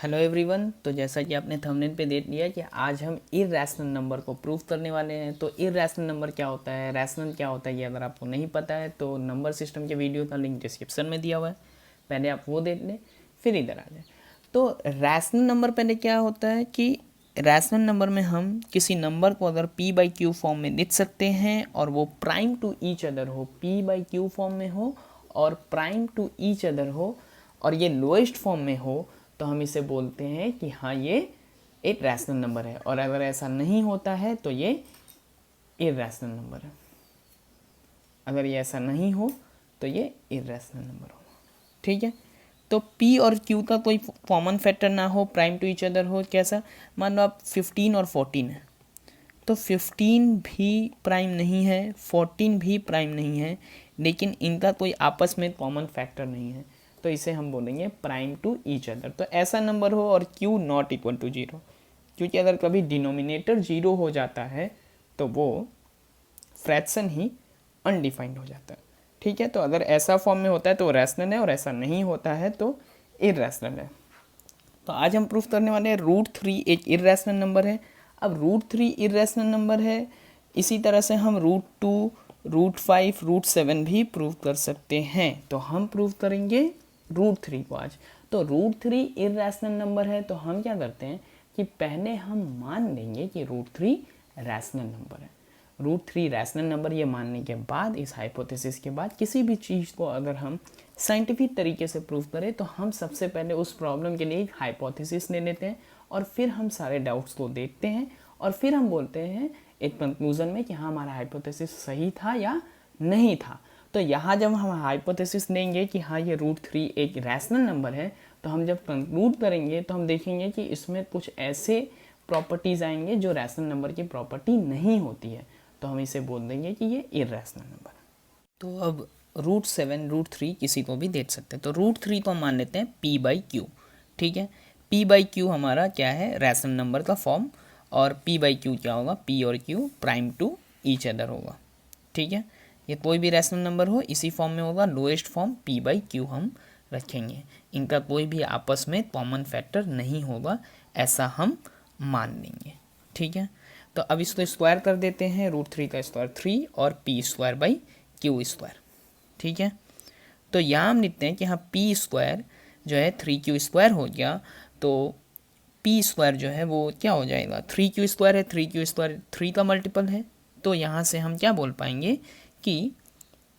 Hello everyone. तो जैसा कि आपने थंबनेल पे देख लिया कि आज हम इर्रेशनल नंबर को प्रूव करने वाले हैं। तो इर्रेशनल नंबर क्या होता है, रैशनल क्या होता है, ये अगर आपको नहीं पता है तो नंबर सिस्टम के वीडियो का लिंक डिस्क्रिप्शन में दिया हुआ है, पहले आप वो देख लें फिर इधर आ जाए। तो रैशनल नंबर पहले क्या होता है कि रैशनल नंबर में हम किसी नंबर को अगर p बाई क्यू फॉर्म में लिख सकते हैं और वो प्राइम टू ईच अदर हो, p बाई क्यू फॉर्म में हो और प्राइम टू ईच अदर हो और ये लोएस्ट फॉर्म में हो, तो हम इसे बोलते हैं कि हाँ ये एक रैशनल नंबर है। और अगर ऐसा नहीं होता है तो ये इर्रेशनल नंबर है। अगर ये ऐसा नहीं हो तो ये इर्रेशनल नंबर होगा। ठीक है। तो p और q का कोई कॉमन फैक्टर ना हो, प्राइम टू ईच अदर हो। कैसा, मान लो आप 15 और 14 है, तो 15 भी प्राइम नहीं है, 14 भी प्राइम नहीं है, लेकिन इनका कोई आपस में कॉमन फैक्टर नहीं है, तो इसे हम बोलेंगे प्राइम टू ईच अदर। तो ऐसा नंबर हो और q नॉट इक्वल टू 0, क्योंकि अगर कभी डिनोमिनेटर 0 हो जाता है तो वो फ्रैक्शन ही अनडिफाइंड हो जाता है। ठीक है। तो अगर ऐसा फॉर्म में होता है तो रैशनल है और ऐसा नहीं होता है तो इर्रेशनल है। तो आज हम प्रूफ करने वाले हैं √3 एक इर्रेशनल नंबर है। अब √3 इर्रेशनल नंबर है, इसी तरह से हम √2, √5, √7 भी प्रूव कर सकते हैं। तो हम प्रूव करेंगे √3 को आज। तो √3 इर्रेशनल नंबर है, तो हम क्या करते हैं कि पहले हम मान लेंगे कि √3 रैशनल नंबर है। √3 रैशनल नंबर ये मानने के बाद, इस हाइपोथेसिस के बाद, किसी भी चीज़ को अगर हम साइंटिफिक तरीके से प्रूव करें तो हम सबसे पहले उस प्रॉब्लम के लिए एक हाइपोथेसिस ले लेते हैं और फिर हम सारे डाउट्स को देखते हैं और फिर हम बोलते हैं एक कंक्लूजन में कि हाँ हमारा हाइपोथेसिस सही था या नहीं था। तो यहाँ जब हम हाइपोथेसिस लेंगे कि हाँ ये √3 एक रैशनल नंबर है, तो हम जब कंक्लूड करेंगे तो हम देखेंगे कि इसमें कुछ ऐसे प्रॉपर्टीज़ आएंगे जो रैशनल नंबर की प्रॉपर्टी नहीं होती है, तो हम इसे बोल देंगे कि ये इर्रेशनल नंबर है। तो अब √7, √3 किसी को भी देख सकते हैं। तो √3 को हम मान लेते हैं p बाई क्यू। ठीक है। p बाई क्यू हमारा क्या है, रैशनल नंबर का फॉर्म, और p बाई क्यू क्या होगा, p और q prime to each other होगा। ठीक है। ये कोई भी रैशनल नंबर हो इसी फॉर्म में होगा, lowest form p by Q हम रखेंगे। इनका कोई भी आपस में कॉमन फैक्टर नहीं होगा, ऐसा हम मान लेंगे। ठीक है। तो अब इसको स्क्वायर कर देते हैं, √3 का स्क्वायर 3 और p² बाई q²। ठीक है। तो यहाँ हम लिखते हैं कि हाँ p² जो है 3q² हो गया, तो p² जो है वो क्या हो जाएगा, 3q² है, 3q² 3 का मल्टीपल है, तो यहाँ से हम क्या बोल पाएंगे कि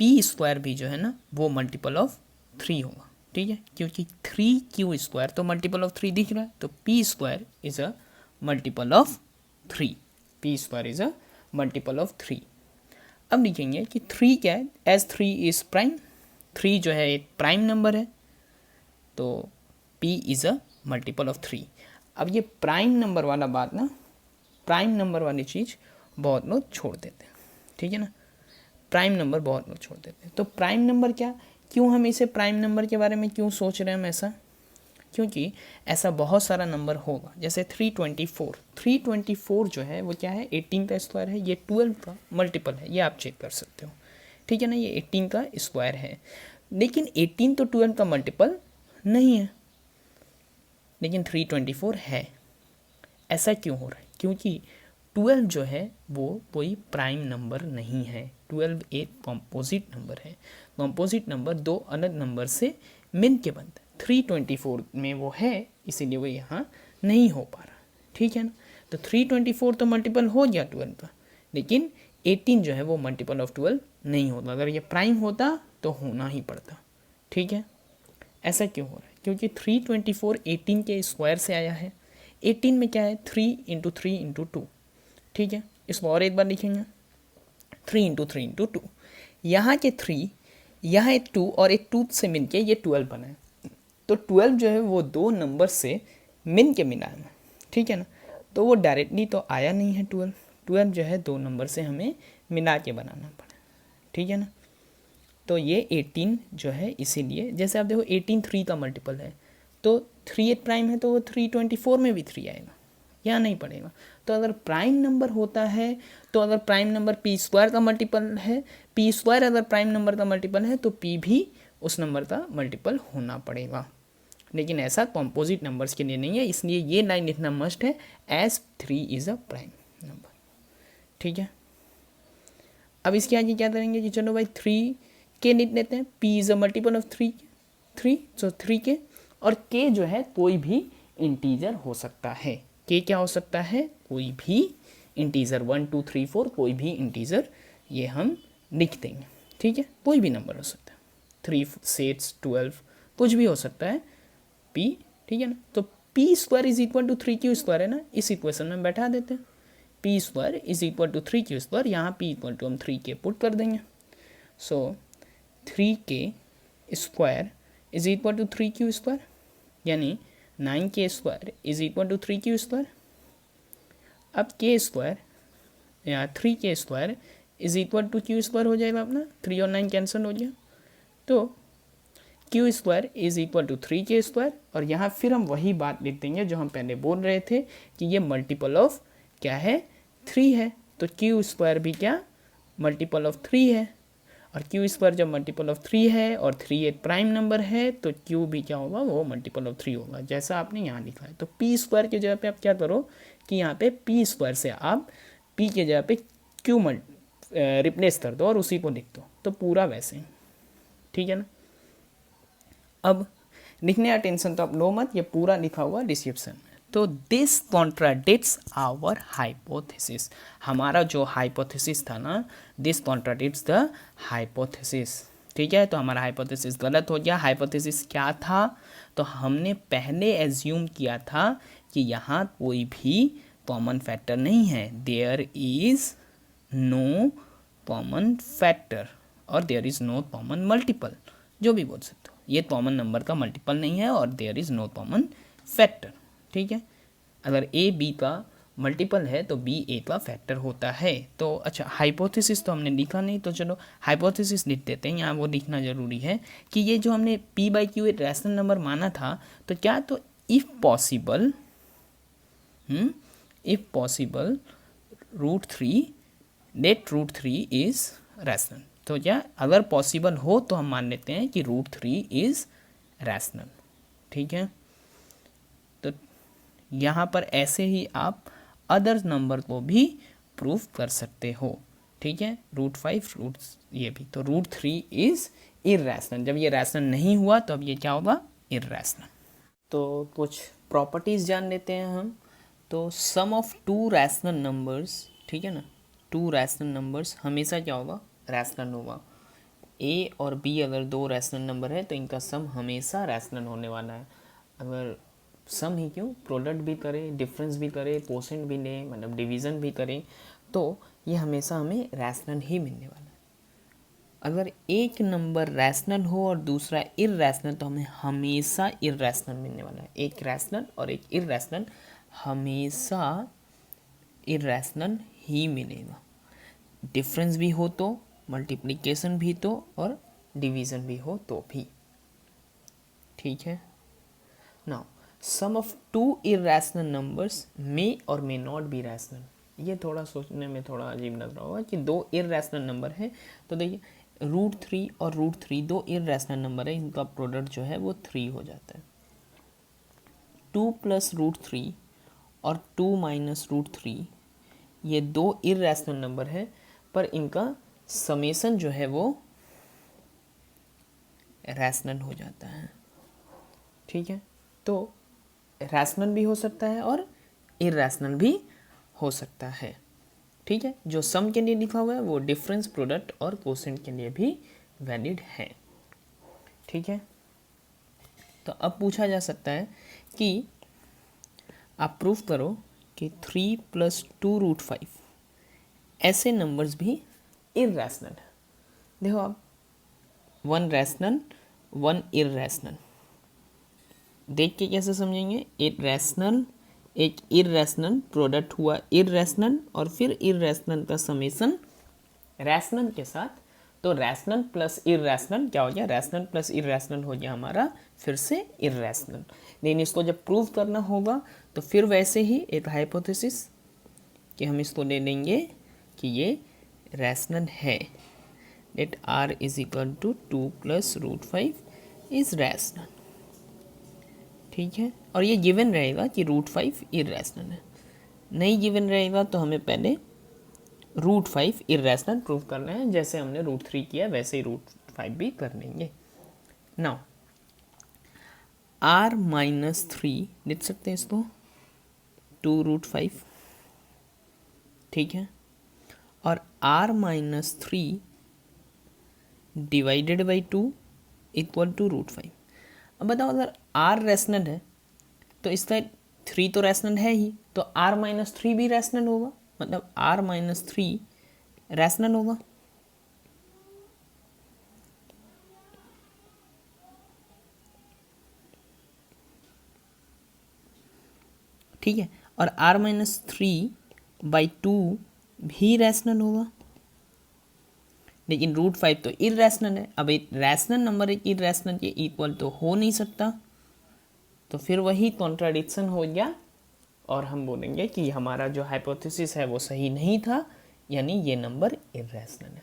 p² भी जो है ना वो मल्टीपल ऑफ 3 होगा। ठीक है। क्योंकि 3q² तो मल्टीपल ऑफ 3 दिख रहा है, तो p² is a multiple of 3, p² is a multiple of 3। अब लिखेंगे कि 3 क्या है, एज 3 इज प्राइम, 3 जो है एक प्राइम नंबर है, तो p is a multiple of 3। अब ये प्राइम नंबर वाला बात ना, प्राइम नंबर वाली चीज़ बहुत लोग छोड़ देते हैं। ठीक है ना, प्राइम नंबर बहुत लोग छोड़ देते हैं। तो प्राइम नंबर क्या, क्यों हम इसे प्राइम नंबर के बारे में क्यों सोच रहे हैं हम ऐसा, क्योंकि ऐसा बहुत सारा नंबर होगा। जैसे 324 जो है वो क्या है, 18 का स्क्वायर है, ये 12 का मल्टीपल है, ये आप चेक कर सकते हो। ठीक है ना, ये 18 का स्क्वायर है, लेकिन 18 तो 12 का मल्टीपल नहीं है, लेकिन 324 है। ऐसा क्यों हो रहा है, क्योंकि 12 जो है वो कोई प्राइम नंबर नहीं है। 12 एक कॉम्पोजिट नंबर है। कॉम्पोजिट नंबर दो अलग नंबर से मिल के बनता है, 324 में वो है, इसीलिए वो यहाँ नहीं हो पा रहा। ठीक है ना, तो 324 तो मल्टीपल हो गया 12 का, लेकिन 18 जो है वो मल्टीपल ऑफ 12 नहीं होता। अगर ये प्राइम होता तो होना ही पड़ता। ठीक है। ऐसा क्यों हो रहा है, क्योंकि 324 18 के स्क्वायर से आया है। 18 में क्या है, 3 × 3 × 2। ठीक है। इसको और एक बार लिखेंगे, 3 × 3 × 2। यहाँ के 3, यहाँ एक 2 और एक 2 से मिल के ये 12 बना है। तो 12 जो है वो दो नंबर से मिल के मिला है। ठीक है ना, तो वो डायरेक्टली तो आया नहीं है 12 जो है दो नंबर से हमें मिला के बनाना पड़ा। ठीक है ना, तो ये 18 जो है, इसीलिए जैसे आप देखो 18 3 का मल्टीपल है, तो 3 एक प्राइम है, तो वो 324 में भी 3 आएगा, यहाँ नहीं पड़ेगा। तो अगर प्राइम नंबर होता है, तो अगर प्राइम नंबर p² का मल्टीपल है, p² अगर प्राइम नंबर का मल्टीपल है तो p भी उस नंबर का मल्टीपल होना पड़ेगा। लेकिन ऐसा कॉम्पोजिट नंबर्स के लिए नहीं है, इसलिए ये लाइन लिखना मस्ट है, as 3 is a prime number. ठीक है, अब इसके आगे क्या करेंगे कि चलो भाई 3 के लिख लेते हैं, p is a multiple of 3 सो 3 के, और k जो है कोई भी इंटीजर हो सकता है। k क्या हो सकता है, कोई भी इंटीजर, 1 2 3 4 कोई भी इंटीजर, ये हम लिख देंगे। ठीक है, कोई भी नंबर हो सकता है, 3 6 12 कुछ भी हो सकता है p। ठीक है ना, तो p square is equal to 3q square है ना, इस इक्वेशन में बैठा देते हैं, p square is equal to 3q square, यहाँ p इक्वल टू हम 3k पुट कर देंगे। So 3k square is equal to 3q square, यानी 9k square is equal to 3q square. अब k स्क्वायर या 3k square is equal to q square हो जाएगा अपना, 3 और 9 कैंसिल हो गया, तो q square is equal to 3k square. और यहाँ फिर हम वही बात लिख देंगे जो हम पहले बोल रहे थे कि ये मल्टीपल ऑफ क्या है, 3 है, तो q स्क्वायर भी क्या मल्टीपल ऑफ 3 है, और q स्क्वायर जब मल्टीपल ऑफ 3 है और 3 एक प्राइम नंबर है, तो q भी क्या होगा, वो मल्टीपल ऑफ 3 होगा, जैसा आपने यहाँ लिखा है। तो p स्क्वायर की जगह पे आप क्या करो कि यहाँ पे p स्क्वायर से आप p की जगह पे q रिप्लेस कर दो और उसी को लिख दो, तो पूरा वैसे ही। ठीक है ना, अब लिखने का टेंशन तो आप लो मत, ये पूरा लिखा हुआ डिस्क्रिप्शन में। तो दिस कॉन्ट्राडिक्ट्स आवर हाइपोथेसिस, हमारा जो हाइपोथेसिस था ना, दिस कॉन्ट्राडिक्ट्स द हाइपोथेसिस। ठीक है, तो हमारा हाइपोथेसिस गलत हो गया। हाइपोथेसिस क्या था, तो हमने पहले एज्यूम किया था कि यहाँ कोई भी कॉमन फैक्टर नहीं है, there is no common factor और there is no common multiple, जो भी बोल सकते हो, ये कॉमन नंबर का मल्टीपल नहीं है और there is no common factor. ठीक है, अगर a b का मल्टीपल है तो b a का फैक्टर होता है। तो अच्छा, हाइपोथेसिस तो हमने लिखा नहीं, तो चलो हाइपोथेसिस लिख देते हैं, यहाँ वो लिखना ज़रूरी है कि ये जो हमने p बाई क्यू एक रैशनल नंबर माना था, तो क्या, तो if possible √3 let √3 is rational. तो क्या, अगर पॉसिबल हो तो हम मान लेते हैं कि √3 इज़ रैशनल। ठीक है, तो यहाँ पर ऐसे ही आप अदर नंबर को भी प्रूव कर सकते हो। ठीक है, √5 ये भी, तो √3 इज़ इर्रेशनल। जब ये रैशनल नहीं हुआ तो अब ये क्या होगा, इर्रेशनल। तो कुछ प्रॉपर्टीज़ जान लेते हैं हम। तो सम ऑफ 2 रैशनल नंबर्स, ठीक है ना, 2 रैशनल नंबर्स हमेशा क्या होगा, रैशनल होगा। a और b अगर 2 रैशनल नंबर है तो इनका सम हमेशा रैशनल होने वाला है। अगर सम ही क्यों, प्रोडक्ट भी करें, डिफरेंस भी करें, कोसेंट भी लें, मतलब डिवीज़न भी करें, तो ये हमेशा हमें रैशनल ही मिलने वाला है। अगर एक नंबर रैशनल हो और दूसरा इर्रैशनल तो हमें हमेशा इर्रैशनल मिलने वाला है। एक रैशनल और एक इर्रैशनल, हमेशा इर्रैशनल ही मिलेगा। डिफरेंस भी हो तो, मल्टीप्लिकेशन भी तो, और डिवीज़न भी हो तो भी। ठीक है, now some of 2 irrational numbers may और मे नॉट बी रैशनल। ये थोड़ा सोचने में थोड़ा अजीब लग रहा होगा कि 2 इर्रैशनल नंबर है, तो देखिए √3 और √3 2 इर्रैशनल नंबर है, इनका प्रोडक्ट जो है वो 3 हो जाता है। 2 + √3 और 2 - √3 ये 2 इर्रैशनल नंबर है, पर इनका समेसन जो है वो रैशनल हो जाता है। ठीक है, तो रैशनल भी हो सकता है और इर्रैशनल भी हो सकता है। ठीक है, जो सम के लिए लिखा हुआ है वो डिफरेंस, प्रोडक्ट और कोसेंट के लिए भी वैलिड है। ठीक है, तो अब पूछा जा सकता है कि आप प्रूफ करो कि 3 + 2 √5 ऐसे नंबर्स भी इर्रैशनल है। देखो आप, 1 रैशनल 1 इर्रैशनल, देख के कैसे समझेंगे, एक रैशनल एक इर्रैशनल, प्रोडक्ट हुआ इर्रैशनल और फिर इर्रैशनल का समेसन रैशनल के साथ, तो रैशनल प्लस इर्रैशनल क्या हो गया, रैशनल प्लस इर्रैशनल हो गया हमारा फिर से इर्रैशनल। लेकिन इसको जब प्रूव करना होगा तो फिर वैसे ही एक हाइपोथेसिस कि हम इसको ले लेंगे कि ये रैशनल है, लेट r = 2 + √5 इज रैशनल। ठीक है। और ये गिवन रहेगा कि √5 इर्रेशनल है, नहीं गिवन रहेगा तो हमें पहले √5 इर्रेशनल प्रूव करना है, जैसे हमने √3 किया वैसे ही √5 भी कर लेंगे। नाउ R-3 लिख सकते हैं इसको 2√5, ठीक है। और R-3 divided by 2 equal to √5। अब बताओ अगर R रैशनल है तो इसका 3 तो रैशनल है ही, तो R-3 भी रैशनल होगा, मतलब R-3 रैशनल होगा। ठीक है। और R-3/2 भी रैशनल होगा, लेकिन √5 तो इर्रेशनल है। अब एक रैशनल नंबर एक इर्रेशनल के इक्वल तो हो नहीं सकता, तो फिर वही कॉन्ट्राडिक्शन हो गया और हम बोलेंगे कि हमारा जो हाइपोथेसिस है वो सही नहीं था, यानी ये नंबर इर्रेशनल है।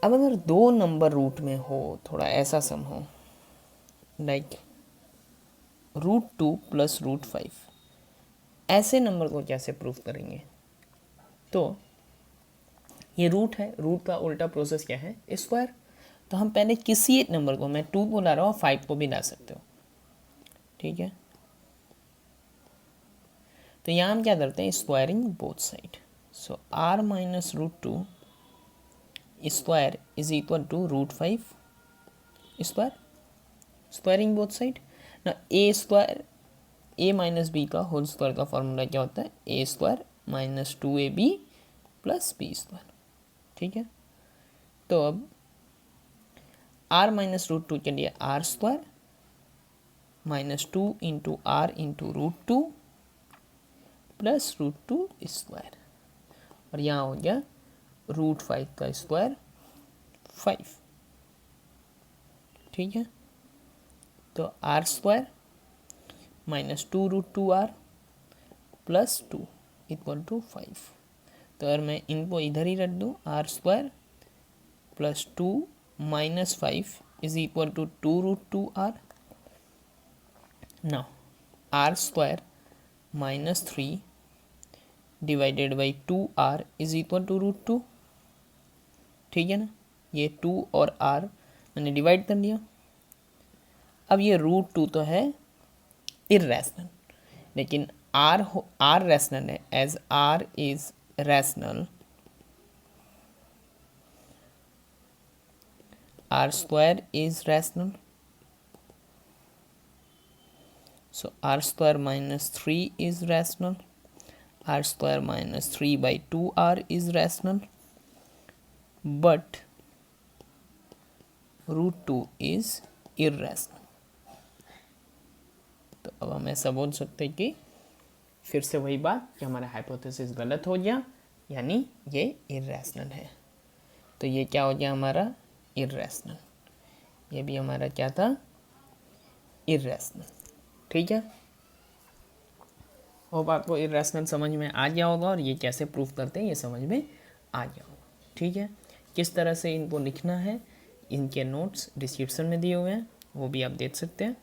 अब अगर 2 नंबर रूट में हो, थोड़ा ऐसा सम हो लाइक √2 + √5, ऐसे नंबर को कैसे प्रूफ करेंगे? तो ये रूट है, रूट का उल्टा प्रोसेस क्या है? स्क्वायर। तो हम पहले किसी एक नंबर को, मैं 2 को ला रहा हूँ, 5 को भी ला सकते हो, ठीक है। तो यहाँ हम क्या करते हैं? Squaring both side. So R - √2 square is equal to √5 square, squaring both side ना। ए स्क्वायर a - b का होल स्क्वायर का फॉर्मूला क्या होता है? a² - 2ab + b², ठीक है। तो अब R - √2 के लिए R² -2 × R × √2 + √2², और यहाँ हो गया √5 का स्क्वायर 5, ठीक है। तो R² -2 √2R + 2 = 5। तो अगर मैं इनको इधर ही रख दूँ, R² + 2 - 5 = 2 √2R। Now R² -3 divided by 2R = √2, ठीक है ना। ये 2 और R मैंने डिवाइड कर लिया। अब ये √2 तो है इर्रेशनल, लेकिन R रैशनल है। As R is rational, R² is rational. So R² -3 is rational. R² -3/2R is rational. But √2 is irrational. तो अब हम ऐसा बोल सकते हैं कि फिर से वही बात कि हमारा हाइपोथेसिस गलत हो गया, यानी ये इर्रेशनल है। तो ये क्या हो गया हमारा? इर्रेशनल। ये भी हमारा क्या था? इर्रेशनल, ठीक है। होप आपको इर्रेशनल समझ में आ गया होगा और ये कैसे प्रूफ करते हैं ये समझ में आ गया होगा, ठीक है। किस तरह से इनको लिखना है, इनके नोट्स डिस्क्रिप्शन में दिए हुए हैं, वो भी आप देख सकते हैं।